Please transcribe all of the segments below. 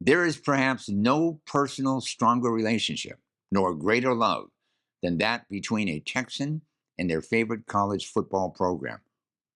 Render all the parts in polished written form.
There is perhaps no personal stronger relationship nor greater love than that between a Texan and their favorite college football program,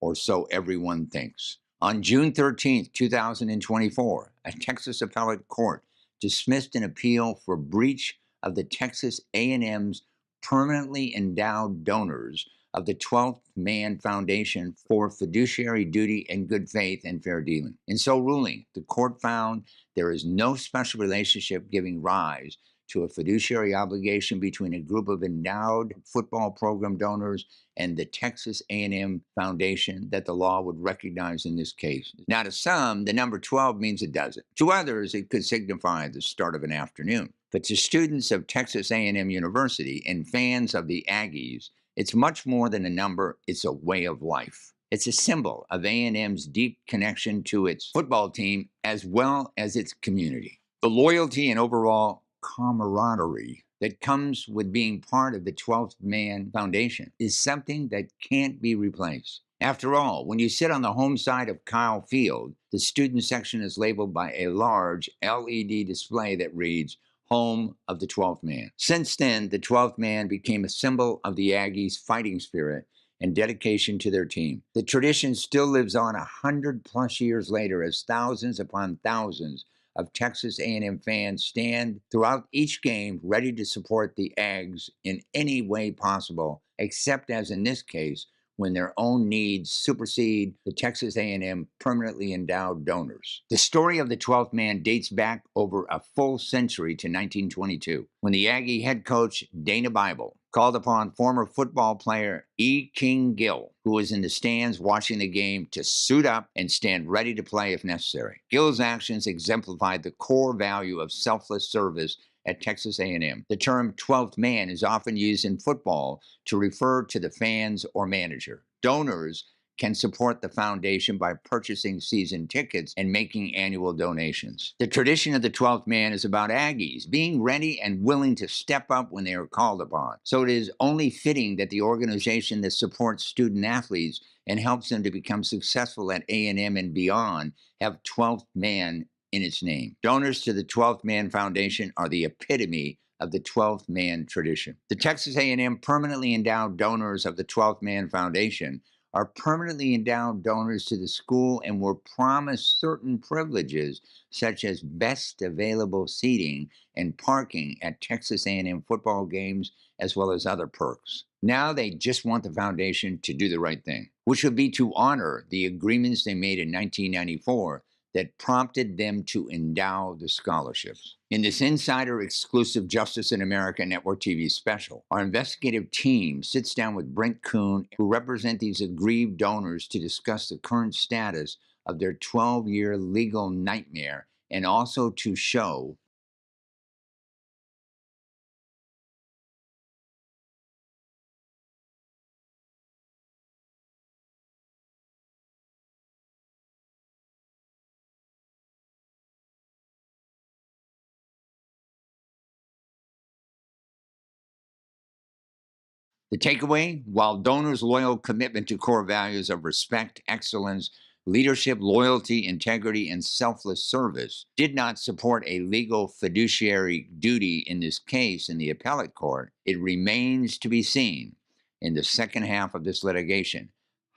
or so everyone thinks. On June 13th, 2024, a Texas appellate court dismissed an appeal for breach of the Texas A&M's permanently endowed donors of the 12th Man Foundation for fiduciary duty and good faith and fair dealing. In so ruling, the court found there is no special relationship giving rise to a fiduciary obligation between a group of endowed football program donors and the Texas A&M Foundation that the law would recognize in this case. Now, to some, the number 12 means a dozen. To others, it could signify the start of an afternoon. But to students of Texas A&M University and fans of the Aggies, it's much more than a number, it's a way of life. It's a symbol of A&M's deep connection to its football team as well as its community. The loyalty and overall camaraderie that comes with being part of the 12th Man Foundation is something that can't be replaced. After all, when you sit on the home side of Kyle Field, the student section is labeled by a large LED display that reads, Home of the 12th Man. Since then, the 12th Man became a symbol of the Aggies' fighting spirit and dedication to their team. The tradition still lives on 100+ years later as thousands upon thousands of Texas A&M fans stand throughout each game ready to support the Aggies in any way possible, except as in this case, when their own needs supersede the Texas A&M permanently endowed donors. The story of the 12th Man dates back over a full century to 1922, when the Aggie head coach Dana Bible called upon former football player E. King Gill, who was in the stands watching the game, to suit up and stand ready to play if necessary. Gill's actions exemplified the core value of selfless service at Texas A&M. The term 12th man is often used in football to refer to the fans or manager. Donors can support the foundation by purchasing season tickets and making annual donations. The tradition of the 12th Man is about Aggies being ready and willing to step up when they are called upon. So it is only fitting that the organization that supports student athletes and helps them to become successful at A&M and beyond have 12th Man in its name. Donors to the 12th Man Foundation are the epitome of the 12th Man tradition. The Texas A&M permanently endowed donors of the 12th Man Foundation are permanently endowed donors to the school and were promised certain privileges such as best available seating and parking at Texas A&M football games, as well as other perks. Now they just want the foundation to do the right thing, which would be to honor the agreements they made in 1994 that prompted them to endow the scholarships. In this insider exclusive Justice in America Network TV special, our investigative team sits down with Brent Kuhn, who represent these aggrieved donors, to discuss the current status of their 12-year legal nightmare and also to show the takeaway. While donors' loyal commitment to core values of respect, excellence, leadership, loyalty, integrity, and selfless service did not support a legal fiduciary duty in this case in the appellate court, it remains to be seen in the second half of this litigation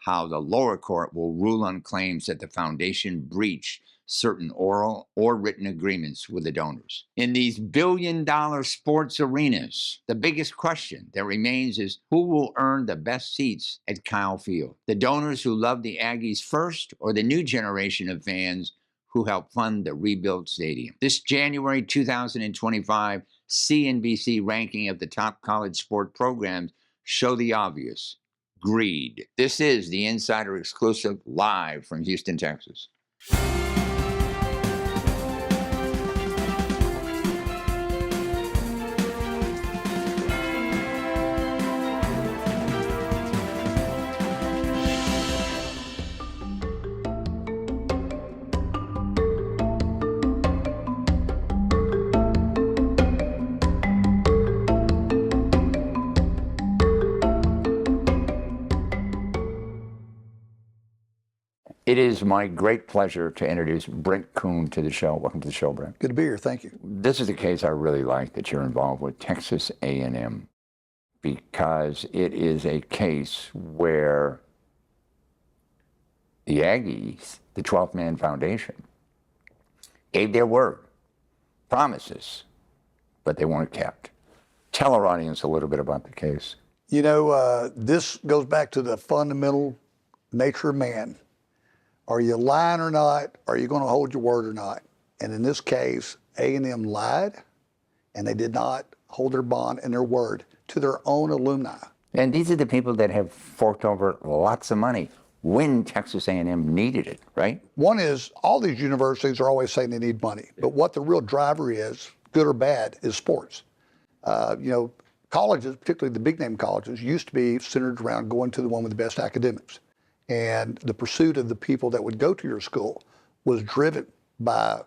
how the lower court will rule on claims that the foundation breached certain oral or written agreements with the donors. In these billion-dollar sports arenas, the biggest question that remains is who will earn the best seats at Kyle Field? The donors who love the Aggies first, or the new generation of fans who helped fund the rebuilt stadium? This January 2025 CNBC ranking of the top college sport programs show the obvious: greed. This is the Insider Exclusive, live from Houston, Texas. It is my great pleasure to introduce Brent Kuhn to the show. Welcome to the show, Brent. Good to be here. Thank you. This is a case I really like that you're involved with, Texas A&M, because it is a case where the Aggies, the 12th Man Foundation, gave their word, promises, but they weren't kept. Tell our audience a little bit about the case. You know, this goes back to the fundamental nature of man. Are you lying or not? Are you going to hold your word or not? And in this case, A&M lied, and they did not hold their bond and their word to their own alumni. And these are the people that have forked over lots of money when Texas A&M needed it, right? One is, all these universities are always saying they need money, but what the real driver is, good or bad, is sports. You know, colleges, particularly the big name colleges, used to be centered around going to the one with the best academics. And the pursuit of the people that would go to your school was driven by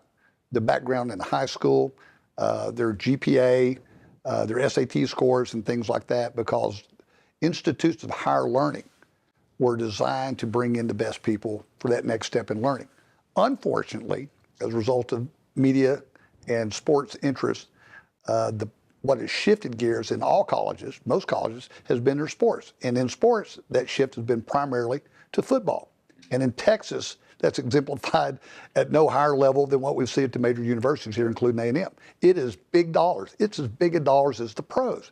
the background in high school, their GPA, their SAT scores and things like that, because institutes of higher learning were designed to bring in the best people for that next step in learning. Unfortunately, as a result of media and sports interest, what has shifted gears in all colleges, most colleges, has been their sports. And in sports, that shift has been primarily to football. And in Texas, that's exemplified at no higher level than what we see at the major universities here, including A&M. It is big dollars. It's as big a dollars as the pros.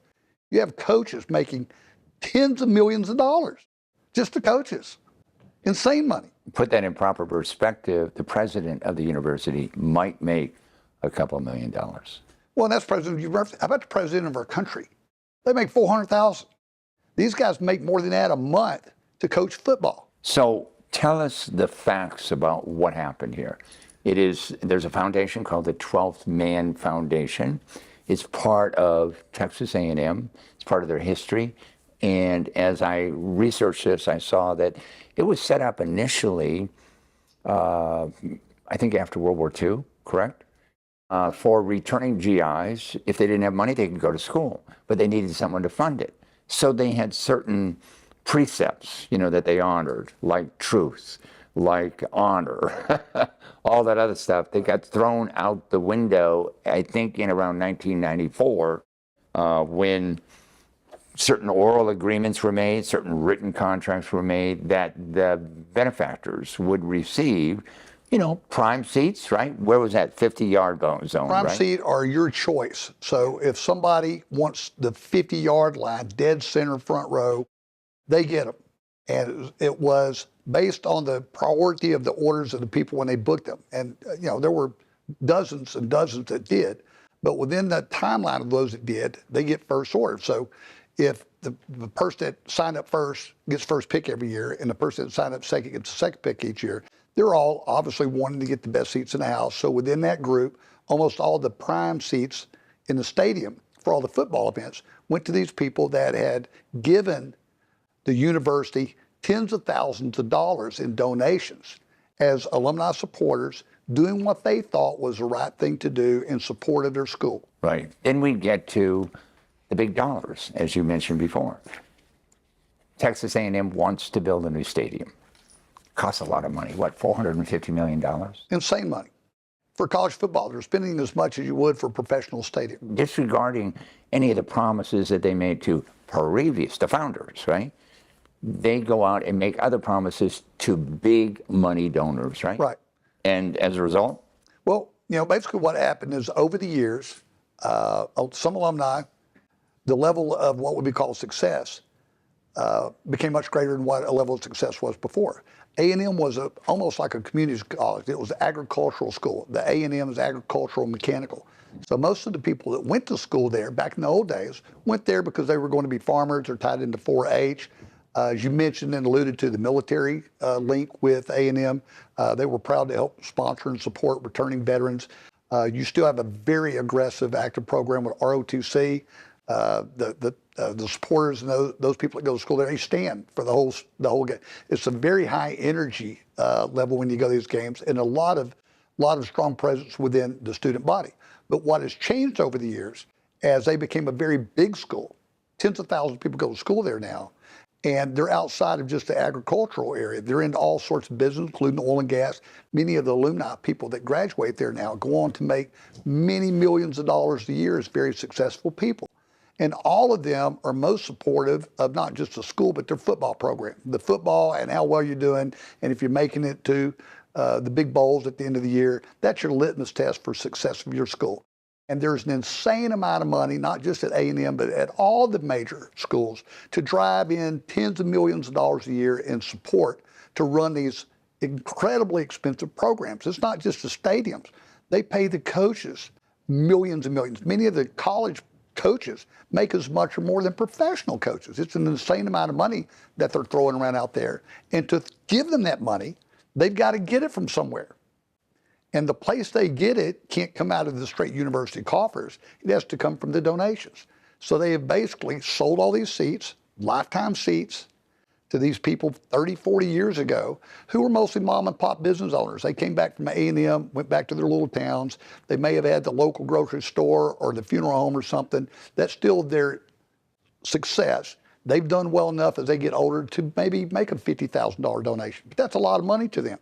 You have coaches making tens of millions of dollars, just the coaches. Insane money. Put that in proper perspective, the president of the university might make a couple $1 million. Well, and that's president of the university. How about the president of our country? They make $400,000. These guys make more than that a month to coach football. So tell us the facts about what happened here. There's a foundation called the 12th Man Foundation. It's part of Texas A&M. It's part of their history. And as I researched this, I saw that it was set up initially, I think after World War II, correct? For returning GIs. If they didn't have money, they could go to school, but they needed someone to fund it. So they had certain precepts, you know, that they honored, like truth, like honor, all that other stuff. They got thrown out the window, I think, in around 1994, when certain oral agreements were made, certain written contracts were made that the benefactors would receive, you know, prime seats, right? Where was that? 50-yard zone, prime right? seat are your choice. So if somebody wants the 50-yard line, dead center front row, they get them. And it was based on the priority of the orders of the people when they booked them. And, you know, there were dozens and dozens that did. But within the timeline of those that did, they get first order. So if the person that signed up first gets first pick every year, and the person that signed up second gets the second pick each year, they're all obviously wanting to get the best seats in the house. So within that group, almost all the prime seats in the stadium for all the football events went to these people that had given the university tens of thousands of dollars in donations as alumni supporters, doing what they thought was the right thing to do in support of their school. Right. Then we get to the big dollars, as you mentioned before. Texas A&M wants to build a new stadium. Costs a lot of money. What, $450 million? Insane money. For college football, they're spending as much as you would for a professional stadium. Disregarding any of the promises that they made to the founders, right? They go out and make other promises to big money donors, right? Right. And as a result? Well, you know, basically what happened is over the years, some alumni, the level of what would be called success became much greater than what a level of success was before. A&M was almost like a community college. It was an agricultural school. The A&M is agricultural mechanical. So most of the people that went to school there back in the old days went there because they were going to be farmers or tied into 4-H. As you mentioned and alluded to, the military link with A&M, they were proud to help sponsor and support returning veterans. You still have a very aggressive active program with ROTC. The supporters and those people that go to school there, they stand for the whole game. It's a very high energy level when you go to these games, and a lot of strong presence within the student body. But what has changed over the years, as they became a very big school, tens of thousands of people go to school there now, And they're outside of just the agricultural area. They're into all sorts of business, including oil and gas. Many of the alumni people that graduate there now go on to make many millions of dollars a year as very successful people. And all of them are most supportive of not just the school, but their football program. The football and how well you're doing, and if you're making it to the big bowls at the end of the year, that's your litmus test for success of your school. And there's an insane amount of money, not just at A&M, but at all the major schools, to drive in tens of millions of dollars a year in support to run these incredibly expensive programs. It's not just the stadiums. They pay the coaches millions and millions. Many of the college coaches make as much or more than professional coaches. It's an insane amount of money that they're throwing around out there. And to give them that money, they've got to get it from somewhere. And the place they get it can't come out of the straight university coffers. It has to come from the donations. So they have basically sold all these seats, lifetime seats, to these people 30, 40 years ago who were mostly mom and pop business owners. They came back from A&M, went back to their little towns. They may have had the local grocery store or the funeral home or something. That's still their success. They've done well enough as they get older to maybe make a $50,000 donation. But that's a lot of money to them.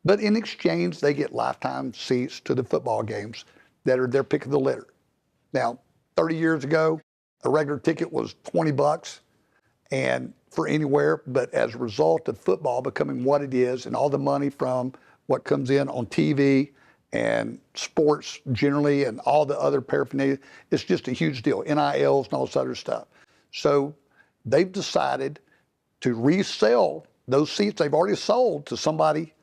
But in exchange, they get lifetime seats to the football games that are their pick of the litter. Now, 30 years ago, a regular ticket was 20 bucks and for anywhere, but as a result of football becoming what it is and all the money from what comes in on TV and sports generally and all the other paraphernalia, it's just a huge deal, NILs and all this other stuff. So they've decided to resell those seats they've already sold to somebody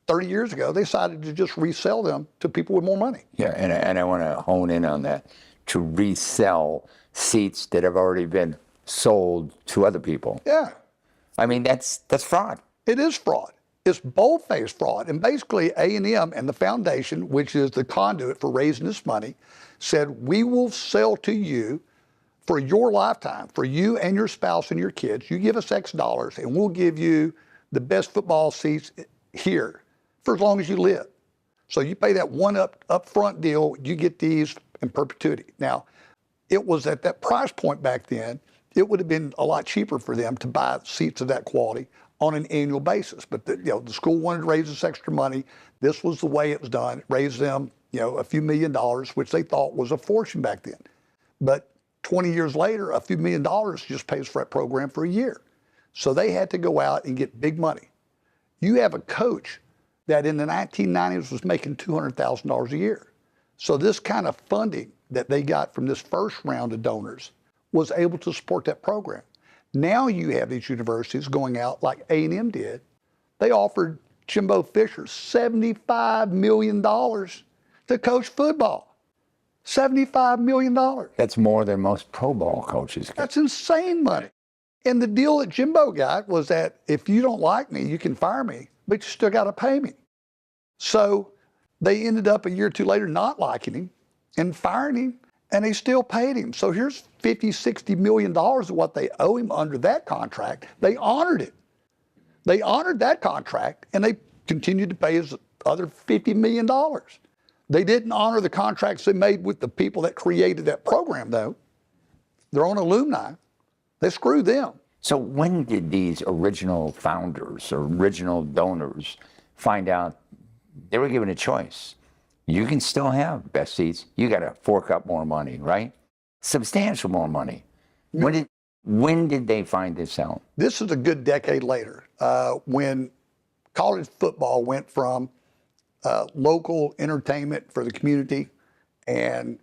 30 years ago. They decided to just resell them to people with more money. Yeah, and I want to hone in on that, to resell seats that have already been sold to other people. Yeah. I mean, that's fraud. It is fraud. It's bold-faced fraud. And basically A&M and the foundation, which is the conduit for raising this money, said, we will sell to you for your lifetime, for you and your spouse and your kids. You give us X dollars and we'll give you the best football seats here for as long as you live. So you pay that one upfront deal, you get these in perpetuity. Now, it was at that price point back then, it would have been a lot cheaper for them to buy seats of that quality on an annual basis. But the school wanted to raise this extra money. This was the way it was done. It raised them, a few $1 million, which they thought was a fortune back then. But 20 years later, a few $1 million just pays for that program for a year. So they had to go out and get big money. You have a coach that in the 1990s was making $200,000 a year. So this kind of funding that they got from this first round of donors was able to support that program. Now you have these universities going out like A&M did. They offered Jimbo Fisher $75 million to coach football. $75 million. That's more than most Pro Bowl coaches get. That's insane money. And the deal that Jimbo got was that if you don't like me, you can fire me, but you still got to pay me. So they ended up a year or two later not liking him and firing him, and they still paid him. So here's $50, $60 million of what they owe him under that contract. They honored it. They honored that contract, and they continued to pay his other $50 million. They didn't honor the contracts they made with the people that created that program, though. Their own alumni. They screwed them. So when did these original founders, original donors, find out they were given a choice? You can still have best seats. You got to fork up more money, right? Substantial more money. When did they find this out? This is a good decade later, when college football went from local entertainment for the community and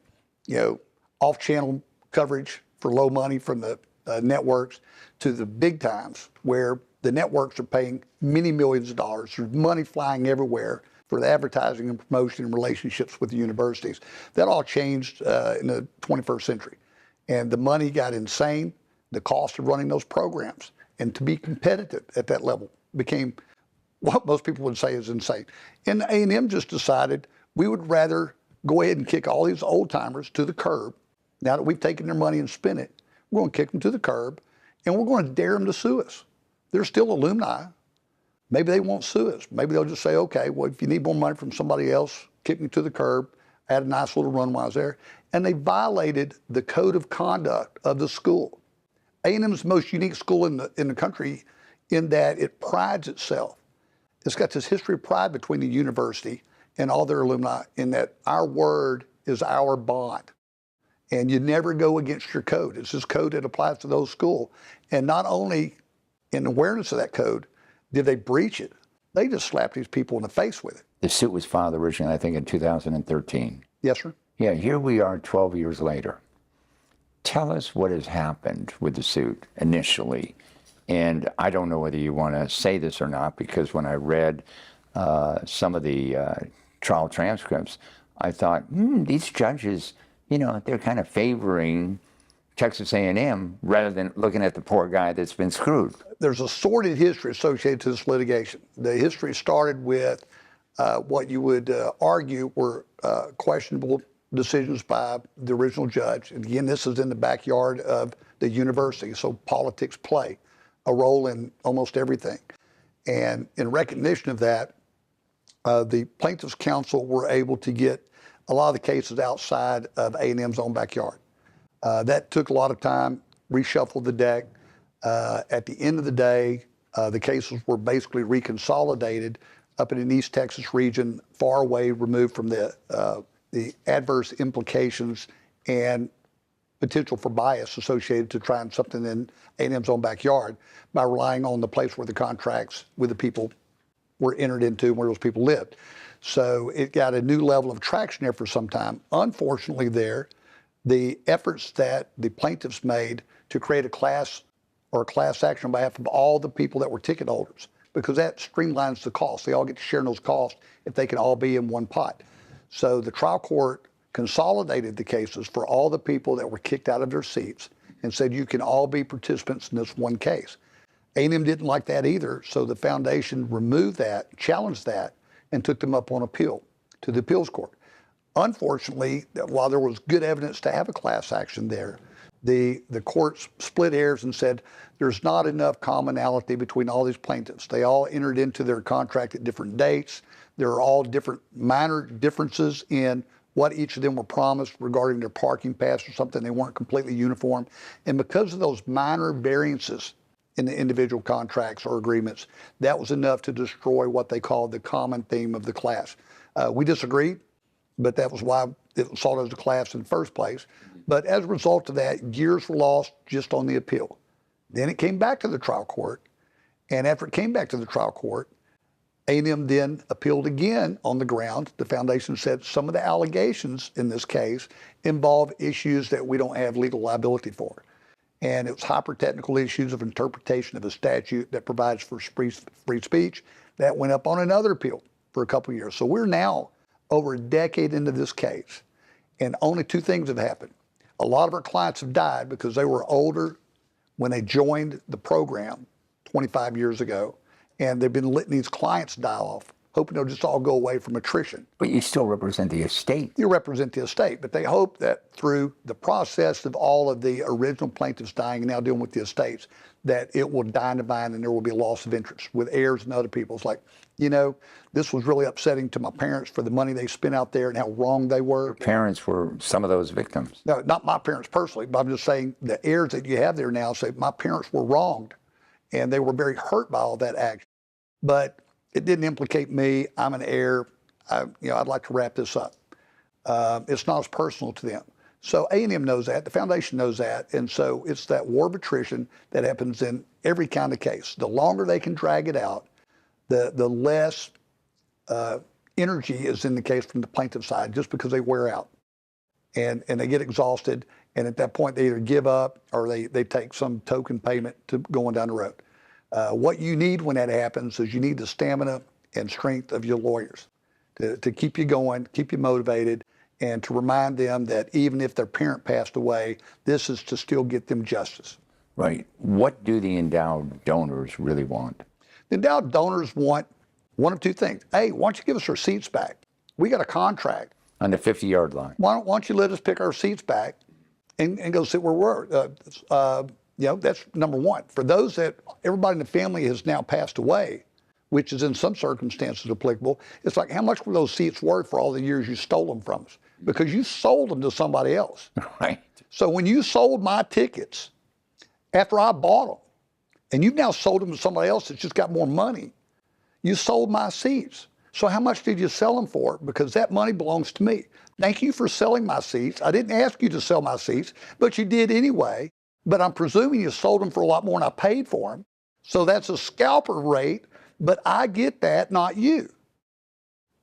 off-channel coverage for low money from the networks to the big times where the networks are paying many millions of dollars. There's money flying everywhere for the advertising and promotion and relationships with the universities. That all changed in the 21st century. And the money got insane. The cost of running those programs and to be competitive at that level became what most people would say is insane. And A&M just decided we would rather go ahead and kick all these old timers to the curb. Now that we've taken their money and spent it, we're going to kick them to the curb and we're going to dare them to sue us. They're still alumni. Maybe they won't sue us. Maybe they'll just say, okay, well, if you need more money from somebody else, kick me to the curb. I had a nice little run while I was there. And they violated the code of conduct of the school. A&M's the most unique school in the country in that it prides itself. It's got this history of pride between the university and all their alumni in that our word is our bond. And you never go against your code. It's this code that applies to those schools. And not only in awareness of that code did they breach it, they just slapped these people in the face with it. The suit was filed originally, I think, in 2013. Yes, sir. Yeah, here we are 12 years later. Tell us what has happened with the suit initially. And I don't know whether you want to say this or not, because when I read some of the trial transcripts, I thought, these judges, you know, they're kind of favoring Texas A&M rather than looking at the poor guy that's been screwed. There's a sordid history associated to this litigation. The history started with what you would argue were questionable decisions by the original judge. And again, this is in the backyard of the university, so politics play a role in almost everything. And in recognition of that, the plaintiffs' counsel were able to get a lot of the cases outside of A&M's own backyard. That took a lot of time, reshuffled the deck. At the end of the day, the cases were basically reconsolidated up in an East Texas region, far away, removed from the adverse implications and potential for bias associated to trying something in A&M's own backyard by relying on the place where the contracts with the people were entered into and where those people lived. So it got a new level of traction there for some time. Unfortunately the efforts that the plaintiffs made to create a class or a class action on behalf of all the people that were ticket holders, because that streamlines the cost. They all get to share in those costs if they can all be in one pot. So the trial court consolidated the cases for all the people that were kicked out of their seats and said you can all be participants in this one case. A&M didn't like that either, so the foundation removed that, challenged that, and took them up on appeal to the appeals court. Unfortunately, while there was good evidence to have a class action there, the courts split hairs and said there's not enough commonality between all these plaintiffs. They all entered into their contract at different dates. There are all different minor differences in what each of them were promised regarding their parking pass or something. They weren't completely uniform. And because of those minor variances in the individual contracts or agreements, that was enough to destroy what they called the common theme of the class. We disagreed, but that was why it was sought as a class in the first place. But as a result of that, years were lost just on the appeal. Then it came back to the trial court, and after it came back to the trial court, A&M then appealed again on the ground. The foundation said some of the allegations in this case involve issues that we don't have legal liability for. And it was hyper-technical issues of interpretation of a statute that provides for free speech. That went up on another appeal for a couple of years. So we're now over a decade into this case, and only two things have happened. A lot of our clients have died because they were older when they joined the program 25 years ago, and they've been letting these clients die off, hoping they'll just all go away from attrition. But you still represent the estate. You represent the estate, but they hope that through the process of all of the original plaintiffs dying and now dealing with the estates, that it will die in the vine and there will be a loss of interest with heirs and other people. It's like, you know, this was really upsetting to my parents for the money they spent out there and how wrong they were. Your parents were some of those victims. No, not my parents personally, but I'm just saying the heirs that you have there now say my parents were wronged and they were very hurt by all that action. But it didn't implicate me. I'm an heir. I'd like to wrap this up. It's not as personal to them. So A&M knows that. The foundation knows that. And so it's that war of attrition that happens in every kind of case. The longer they can drag it out, the less energy is in the case from the plaintiff side, just because they wear out and they get exhausted. And at that point, they either give up or they take some token payment to going down the road. What you need when that happens is you need the stamina and strength of your lawyers to keep you going, keep you motivated, and to remind them that even if their parent passed away, this is to still get them justice. Right. What do the endowed donors really want? The endowed donors want one of two things. A, why don't you give us our seats back? We got a contract. On the 50-yard line. Why don't you let us pick our seats back and go sit where we're that's number one. For those that everybody in the family has now passed away, which is in some circumstances applicable, it's like, how much were those seats worth for all the years you stole them from us? Because you sold them to somebody else. Right. So when you sold my tickets, after I bought them. And you've now sold them to somebody else that's just got more money. You sold my seats. So how much did you sell them for? Because that money belongs to me. Thank you for selling my seats. I didn't ask you to sell my seats, but you did anyway. But I'm presuming you sold them for a lot more than I paid for them. So that's a scalper rate, but I get that, not you.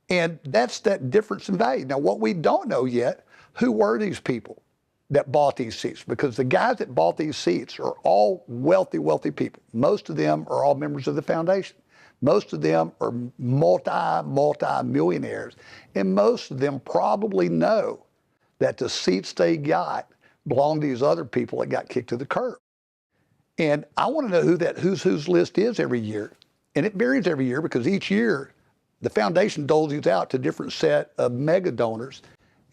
And that's that difference in value. Now, what we don't know yet, who were these people that bought these seats? Because the guys that bought these seats are all wealthy, wealthy people. Most of them are all members of the foundation. Most of them are multi-millionaires. And most of them probably know that the seats they got belong to these other people that got kicked to the curb. And I want to know who that who's list is every year. And it varies every year because each year the foundation doles these out to a different set of mega donors.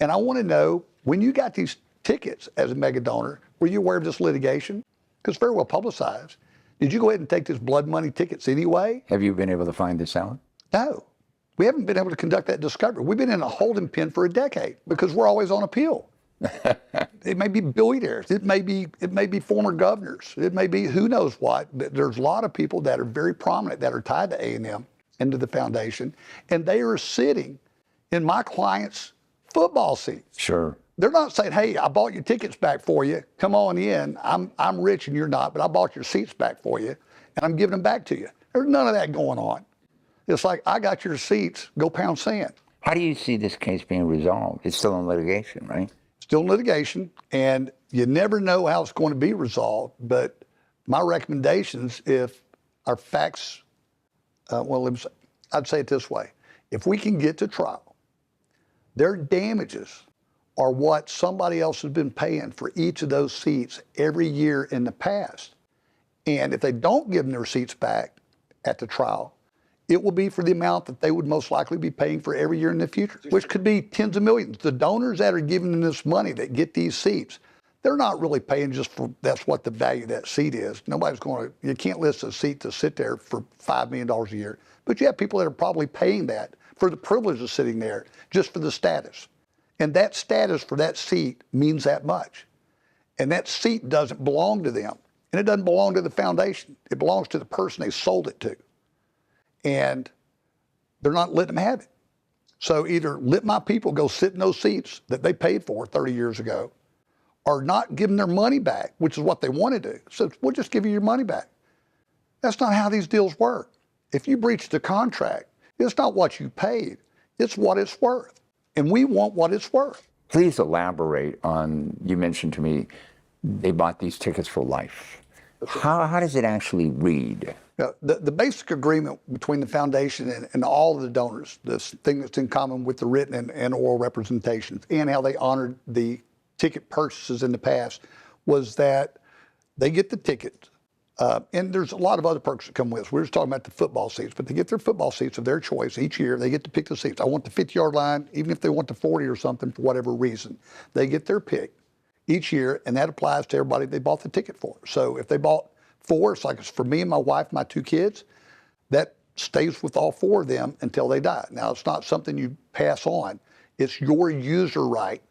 And I want to know, when you got these tickets as a mega donor, were you aware of this litigation? Because it's very well publicized. Did you go ahead and take this blood money tickets anyway? Have you been able to find this out? No. We haven't been able to conduct that discovery. We've been in a holding pen for a decade because we're always on appeal. It may be billionaires. It may be former governors. It may be who knows what. But there's a lot of people that are very prominent that are tied to A&M and to the foundation, and they are sitting in my clients' football seats. Sure. They're not saying, hey, I bought your tickets back for you. Come on in. I'm rich and you're not, but I bought your seats back for you, and I'm giving them back to you. There's none of that going on. It's like, I got your seats, go pound sand. How do you see this case being resolved? It's still in litigation, right? Still in litigation, and you never know how it's going to be resolved. But my recommendations, if our facts, I'd say it this way. If we can get to trial, their damages are what somebody else has been paying for each of those seats every year in the past. And if they don't give them their seats back at the trial, it will be for the amount that they would most likely be paying for every year in the future, which could be tens of millions. The donors that are giving them this money that get these seats, they're not really paying just for, that's what the value of that seat is. Nobody's going to, you can't list a seat to sit there for $5 million a year. But you have people that are probably paying that for the privilege of sitting there, just for the status. And that status for that seat means that much. And that seat doesn't belong to them. And it doesn't belong to the foundation. It belongs to the person they sold it to. And they're not letting them have it. So either let my people go sit in those seats that they paid for 30 years ago, or not give them their money back, which is what they want to do. So we'll just give you your money back. That's not how these deals work. If you breach the contract, it's not what you paid, it's what it's worth. And we want what it's worth. Please elaborate on, you mentioned to me, they bought these tickets for life. How does it actually read? The basic agreement between the foundation and all of the donors, this thing that's in common with the written and oral representations, and how they honored the ticket purchases in the past, was that they get the ticket. And there's a lot of other perks that come with us. We're just talking about the football seats, but they get their football seats of their choice each year. They get to pick the seats. I want the 50-yard line, even if they want the 40 or something for whatever reason. They get their pick each year, and that applies to everybody they bought the ticket for. So if they bought 4, it's like it's for me and my wife, my 2 kids, that stays with all 4 of them until they die. Now, it's not something you pass on. It's your user right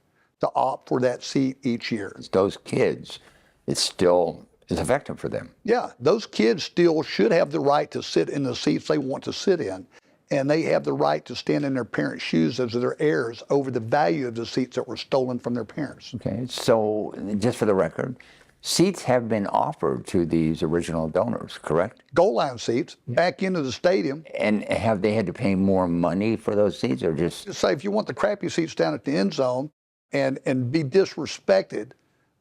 to opt for that seat each year. Those kids, it still is effective for them. Yeah, those kids still should have the right to sit in the seats they want to sit in, and they have the right to stand in their parents' shoes as their heirs over the value of the seats that were stolen from their parents. Okay, so just for the record, seats have been offered to these original donors, correct? Goal line seats back into the stadium. And have they had to pay more money for those seats, or just? Just say, if you want the crappy seats down at the end zone and be disrespected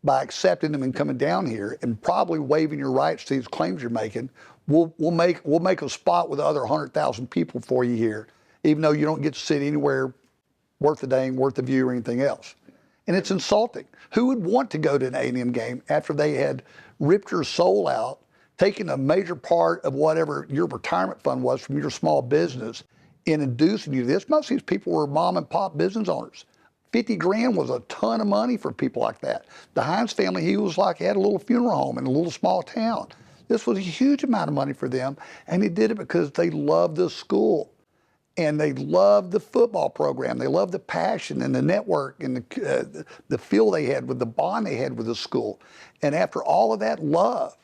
by accepting them and coming down here and probably waiving your rights to these claims you're making, we'll make a spot with the other 100,000 people for you here, even though you don't get to sit anywhere worth a dang, worth a view, or anything else. And it's insulting. Who would want to go to an A&M game after they had ripped your soul out, taken a major part of whatever your retirement fund was from your small business, and inducing you to this? Most of these people were mom and pop business owners. 50 grand was a ton of money for people like that. The Hines family, he had a little funeral home in a little small town. This was a huge amount of money for them, and he did it because they loved the school. And they loved the football program. They loved the passion and the network and the feel they had with the bond they had with the school. And after all of that love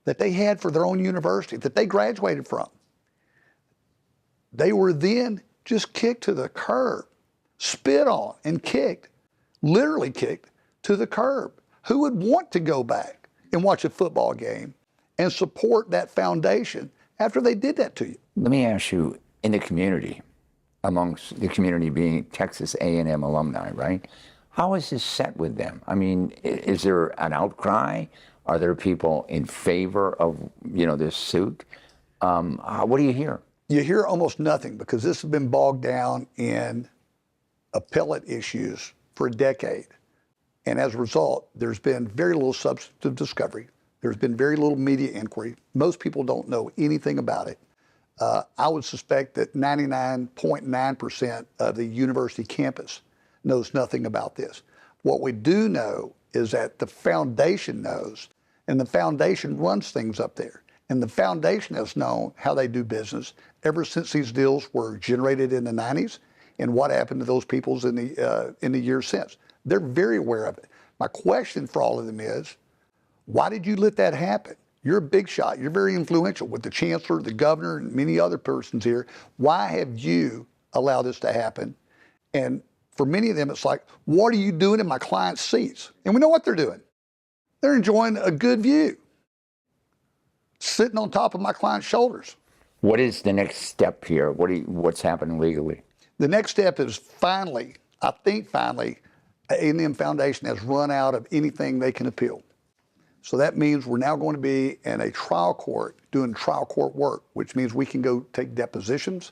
that they had for their own university that they graduated from, they were then just kicked to the curb, spit on and kicked, literally kicked to the curb. Who would want to go back and watch a football game and support that foundation after they did that to you? Let me ask you, in the community, amongst the community being Texas A&M alumni, right? How is this set with them? I mean, is there an outcry? Are there people in favor of, this suit? What do you hear? You hear almost nothing because this has been bogged down in appellate issues for a decade. And as a result, there's been very little substantive discovery. There's been very little media inquiry. Most people don't know anything about it. I would suspect that 99.9% of the university campus knows nothing about this. What we do know is that the foundation knows, and the foundation runs things up there. And the foundation has known how they do business ever since these deals were generated in the 90s and what happened to those peoples in the years since. They're very aware of it. My question for all of them is, why did you let that happen? You're a big shot. You're very influential with the chancellor, the governor, and many other persons here. Why have you allowed this to happen? And for many of them, it's like, what are you doing in my client's seats? And we know what they're doing. They're enjoying a good view, sitting on top of my client's shoulders. What is the next step here? What's happening legally? The next step is finally, A&M Foundation has run out of anything they can appeal. So that means we're now going to be in a trial court doing trial court work, which means we can go take depositions,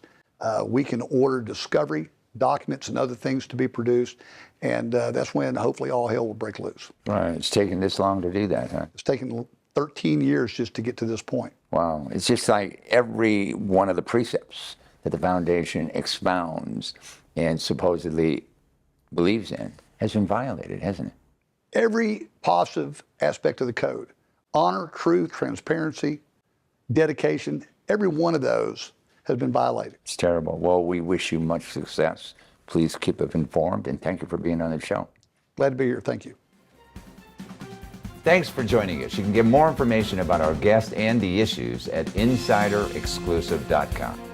we can order discovery, documents and other things to be produced, and that's when hopefully all hell will break loose. Right, it's taken this long to do that, huh? It's taken 13 years just to get to this point. Wow, it's just like every one of the precepts that the foundation expounds and supposedly believes in has been violated, hasn't it? Every positive aspect of the code, honor, truth, transparency, dedication, every one of those has been violated. It's terrible. Well, we wish you much success. Please keep us informed, and thank you for being on the show. Glad to be here. Thank you. Thanks for joining us. You can get more information about our guest and the issues at insiderexclusive.com.